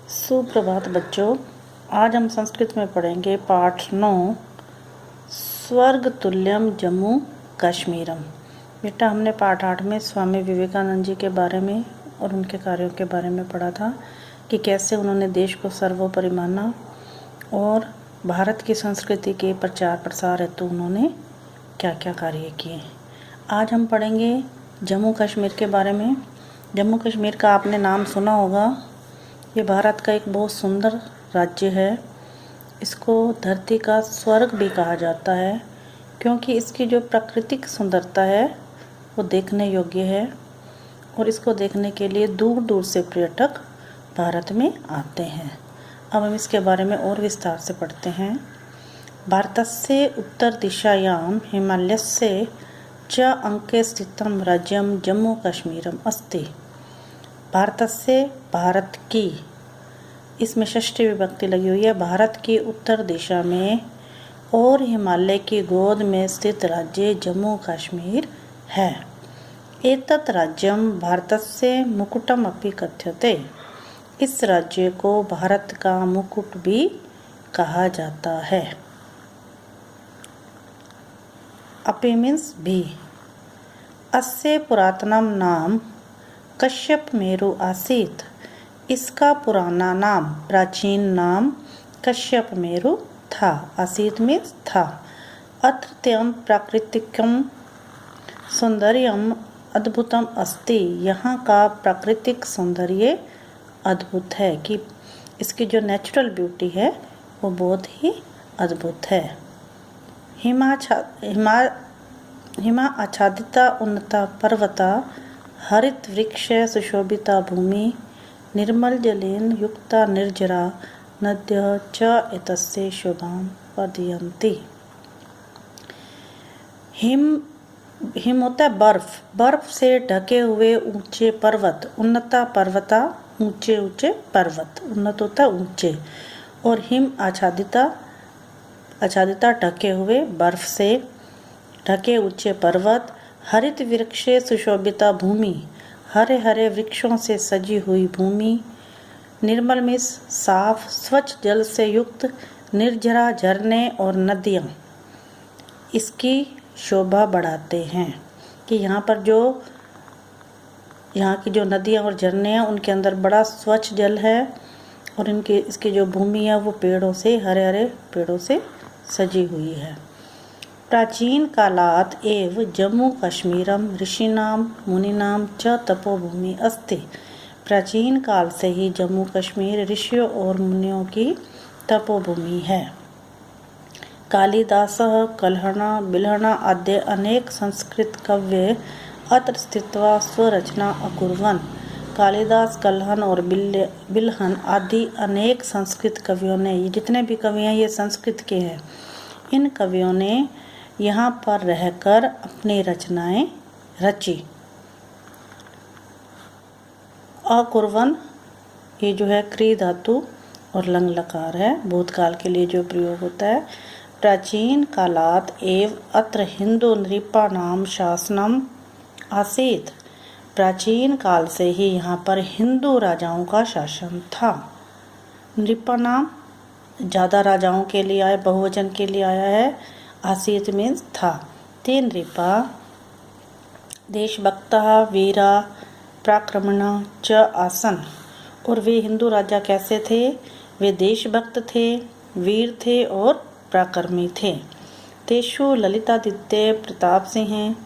सुप्रभात बच्चों, आज हम संस्कृत में पढ़ेंगे पाठ 9 स्वर्ग तुल्यम जम्मू कश्मीरम। बेटा, हमने पाठ 8 में स्वामी विवेकानंद जी के बारे में और उनके कार्यों के बारे में पढ़ा था कि कैसे उन्होंने देश को सर्वोपरि माना और भारत की संस्कृति के प्रचार प्रसार हेतु उन्होंने क्या क्या कार्य किए। आज हम पढ़ेंगे जम्मू कश्मीर के बारे में। जम्मू कश्मीर का आपने नाम सुना होगा। ये भारत का एक बहुत सुंदर राज्य है। इसको धरती का स्वर्ग भी कहा जाता है क्योंकि इसकी जो प्राकृतिक सुंदरता है वो देखने योग्य है और इसको देखने के लिए दूर दूर से पर्यटक भारत में आते हैं। अब हम इसके बारे में और विस्तार से पढ़ते हैं। भारतस्य उत्तर दिशायां हिमालयस्य च अंके स्थितं राज्यं जम्मू कश्मीरम अस्ति। भारतस्य, भारत की, इसमें षष्ठी विभक्ति लगी हुई है। भारत की उत्तर दिशा में और हिमालय की गोद में स्थित राज्य जम्मू कश्मीर है। एतत् राज्यं भारतस्य मुकुटम अपि कथ्यते। इस राज्य को भारत का मुकुट भी कहा जाता है। अपि मीन्स भी। अस्य पुरातनम नाम कश्यप मेरु आसीत। इसका पुराना नाम, प्राचीन नाम कश्यप मेरु था। आसीत में था। अत्रत्यम प्राकृतिकम सौंदर्यम अद्भुतम अस्ति। यहाँ का प्राकृतिक सौंदर्य अद्भुत है कि इसकी जो नेचुरल ब्यूटी है वो बहुत ही अद्भुत है। हिमा आच्छादिता उन्नता पर्वता, हरित वृक्ष सुशोभिता भूमि, निर्मल जलेन युक्ता निर्जरा नद्यः च एतस्य शोभां वर्धयन्ति। हिम होता है बर्फ। बर्फ से ढके हुए ऊंचे पर्वत। उन्नता पर्वता, ऊंचे ऊंचे पर्वत। उन्नत होता है ऊंचे। और हिम आच्छादिता, आच्छादिता ढके हुए, बर्फ से ढके ऊंचे पर्वत। हरित वृक्ष सुशोभिता भूमि, हरे हरे वृक्षों से सजी हुई भूमि। निर्मल में साफ स्वच्छ जल से युक्त, निर्जरा झरने और नदियाँ इसकी शोभा बढ़ाते हैं कि यहाँ की जो नदियाँ और झरने हैं उनके अंदर बड़ा स्वच्छ जल है और इसकी जो भूमि है वो पेड़ों से, हरे हरे पेड़ों से सजी हुई है। प्राचीन कालात् एव जम्मू कश्मीरम ऋषीणाम मुनीनाम च तपोभूमि अस्ति। प्राचीन काल से ही जम्मू कश्मीर ऋषियों और मुनियों की तपोभूमि है। कालिदासः कल्हण बिल्हण आद्य अनेक संस्कृत कवय अत्र स्थित्वा स्वरचना अकुर्वन्। कालिदास, कल्हण और बिल्हण आदि अनेक संस्कृत कवियों ने, ये जितने भी कवि हैं ये संस्कृत के हैं, इन कवियों ने यहाँ पर रहकर अपनी रचनाएं रची। अकुर्वन, ये जो है क्री धातु और लंग लकार है, भूतकाल के लिए जो प्रयोग होता है। प्राचीन कालात् एव अत्र हिंदू नृपाणाम शासनम आसीत। प्राचीन काल से ही यहाँ पर हिंदू राजाओं का शासन था। नृपाणाम ज़्यादा राजाओं के लिए आया, बहुवचन के लिए आया है। आसीत मीन्स था। ते नृपा देशभक्ता वीरा पराक्रमण च आसन। और वे हिंदू राजा कैसे थे? वे देशभक्त थे, वीर थे और पराक्रमी थे। तेषु ललितादित्य प्रताप सिंह,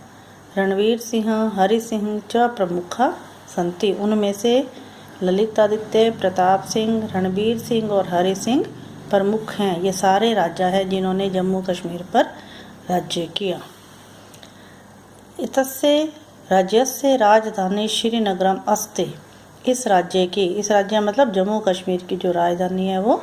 रणवीर सिंह, हरि सिंह च प्रमुखा सन्ति। उनमें से ललितादित्य, प्रताप सिंह, रणवीर सिंह और हरि सिंह प्रमुख हैं। ये सारे राजा हैं जिन्होंने जम्मू कश्मीर पर राज्य किया। इतस्य राज्यस्य राजधानी श्रीनगरम अस्ति। इस राज्य मतलब जम्मू कश्मीर की जो राजधानी है वो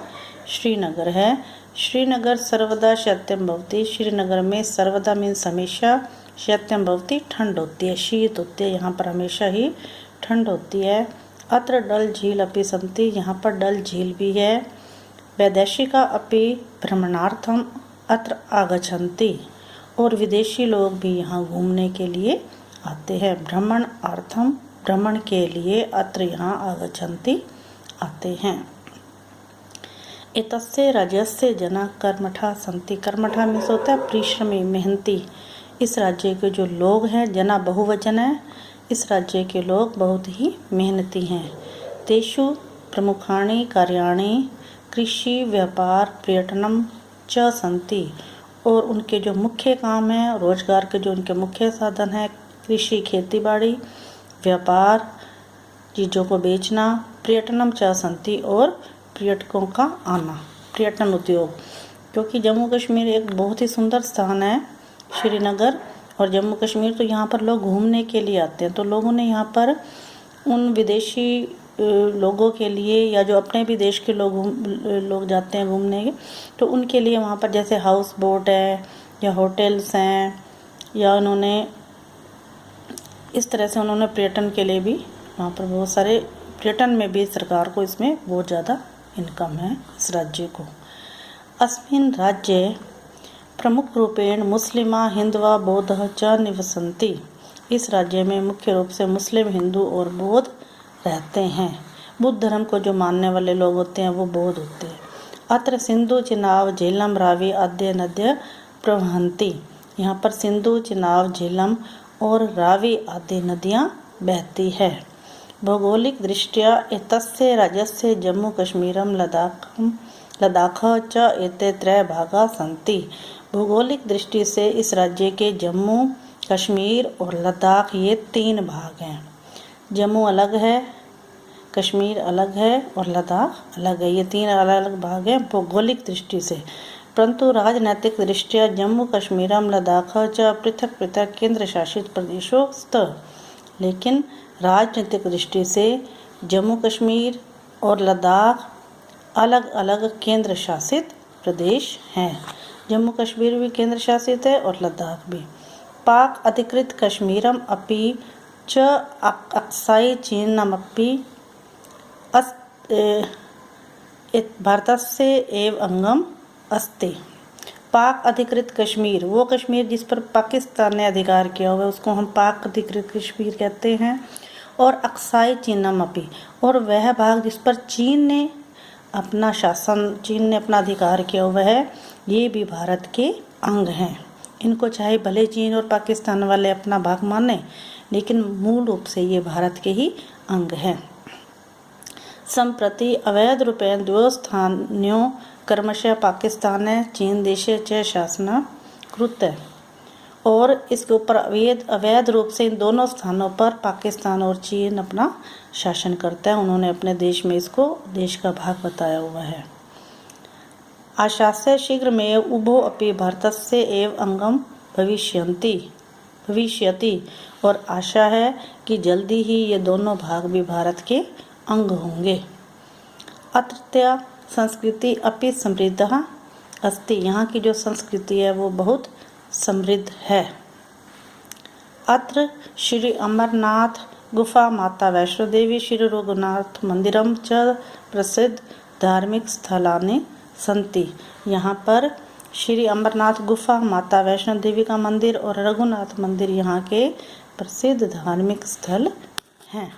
श्रीनगर है। श्रीनगर सर्वदा शैत्यम भवति। श्रीनगर में सर्वदा मीन्स हमेशा, शैत्यम भवति ठंड होती है, शीत होती है। यहाँ पर हमेशा ही ठंड होती है। अत्र डल झील अपि सन्ति। यहाँ पर डल झील भी है। वैदेशिका अपि भ्रमणार्थम अत्र आगच्छन्ति। और विदेशी लोग भी यहाँ घूमने के लिए आते हैं। भ्रमण के लिए अत्र यहाँ आगच्छन्ति आते हैं। एतस्य राज्यस्य जना कर्मठा सन्ति। कर्मठा में से होता है परिश्रमी, मेहनती। इस राज्य के जो लोग हैं, जना बहुवचन है, इस राज्य के लोग बहुत ही मेहनती हैं। तेषु प्रमुखाणि कार्याणि कृषि, व्यापार, पर्यटनम च सन्ति। और उनके जो मुख्य काम हैं, रोजगार के जो उनके मुख्य साधन हैं, कृषि खेती बाड़ी, व्यापार चीज़ों को बेचना, पर्यटनम च सन्ति और पर्यटकों का आना, पर्यटन उद्योग। क्योंकि जम्मू कश्मीर एक बहुत ही सुंदर स्थान है, श्रीनगर और जम्मू कश्मीर, तो यहाँ पर लोग घूमने के लिए आते हैं। तो लोगों ने यहाँ पर उन विदेशी लोगों के लिए या जो अपने भी देश के लोग जाते हैं घूमने के, तो उनके लिए वहाँ पर जैसे हाउस बोट है या होटल्स हैं, या उन्होंने इस तरह से उन्होंने पर्यटन के लिए भी वहाँ पर बहुत सारे, पर्यटन में भी सरकार को इसमें बहुत ज़्यादा इनकम है इस राज्य को। अस्मिन् राज्ये प्रमुख रूपेण मुस्लिमा हिंदवा बौद्ध च निवसन्ति। इस राज्य में मुख्य रूप से मुस्लिम, हिंदू और बौद्ध रहते हैं। बुद्ध धर्म को जो मानने वाले लोग होते हैं वो बौद्ध होते हैं। अत्र सिंधु, चिनाब, झेलम, रावी आद्य नद्य प्रवहन्ति। यहाँ पर सिंधु, चिनाब, झेलम और रावी आदि नदियाँ बहती है। भौगोलिक दृष्ट्या एतस्य राज्यस्य जम्मू कश्मीरम लद्दाख च एते त्रय भागा सन्ति। भौगोलिक दृष्टि से इस राज्य के जम्मू, कश्मीर और लद्दाख ये 3 भाग हैं। जम्मू अलग है, कश्मीर अलग है और लद्दाख अलग है। ये 3 अलग अलग भाग हैं भौगोलिक दृष्टि से। परंतु राजनैतिक दृष्टिया जम्मू कश्मीरम लद्दाख च पृथक पृथक केंद्र शासित प्रदेशों स्त। लेकिन राजनीतिक दृष्टि से जम्मू कश्मीर और लद्दाख अलग अलग केंद्र शासित प्रदेश हैं। जम्मू कश्मीर भी केंद्र शासित है और लद्दाख भी। पाक अधिकृत कश्मीरम अपि च अक्साई चीनमपि भारतस्य एव अंगम अस्ति। पाक अधिकृत कश्मीर, वो कश्मीर जिस पर पाकिस्तान ने अधिकार किया हुआ है उसको हम पाक अधिकृत कश्मीर कहते हैं। और अक्साई चीनमपि, और वह भाग जिस पर चीन ने अपना शासन, चीन ने अपना अधिकार किया हुआ है, ये भी भारत के अंग हैं। इनको चाहे भले चीन और पाकिस्तान वाले अपना भाग माने, लेकिन मूल रूप से ये भारत के ही अंग हैं। संप्रति अवैध रूपेण द्वयोः स्थानयोः क्रमशः पाकिस्तान चीन देशे च शासन कृत। और इसके ऊपर अवैध रूप से इन दोनों स्थानों पर पाकिस्तान और चीन अपना शासन करता है। उन्होंने अपने देश में इसको देश का भाग बताया हुआ है। आशास्य शीघ्रमेव उभो अपि भारतस्य एव अंगम भविष्यति। और आशा है कि जल्दी ही ये दोनों भाग भी भारत के अंग होंगे। अत्रत्य संस्कृति अपि समृद्ध अस्ति। यहाँ की जो संस्कृति है वो बहुत समृद्ध है। अत्र श्री अमरनाथ गुफा, माता वैष्णो देवी, श्री रघुनाथ मंदिरम च प्रसिद्ध धार्मिक स्थलानि सन्ति। यहाँ पर श्री अमरनाथ गुफा, माता वैष्णो देवी का मंदिर और रघुनाथ मंदिर यहाँ के प्रसिद्ध धार्मिक स्थल हैं।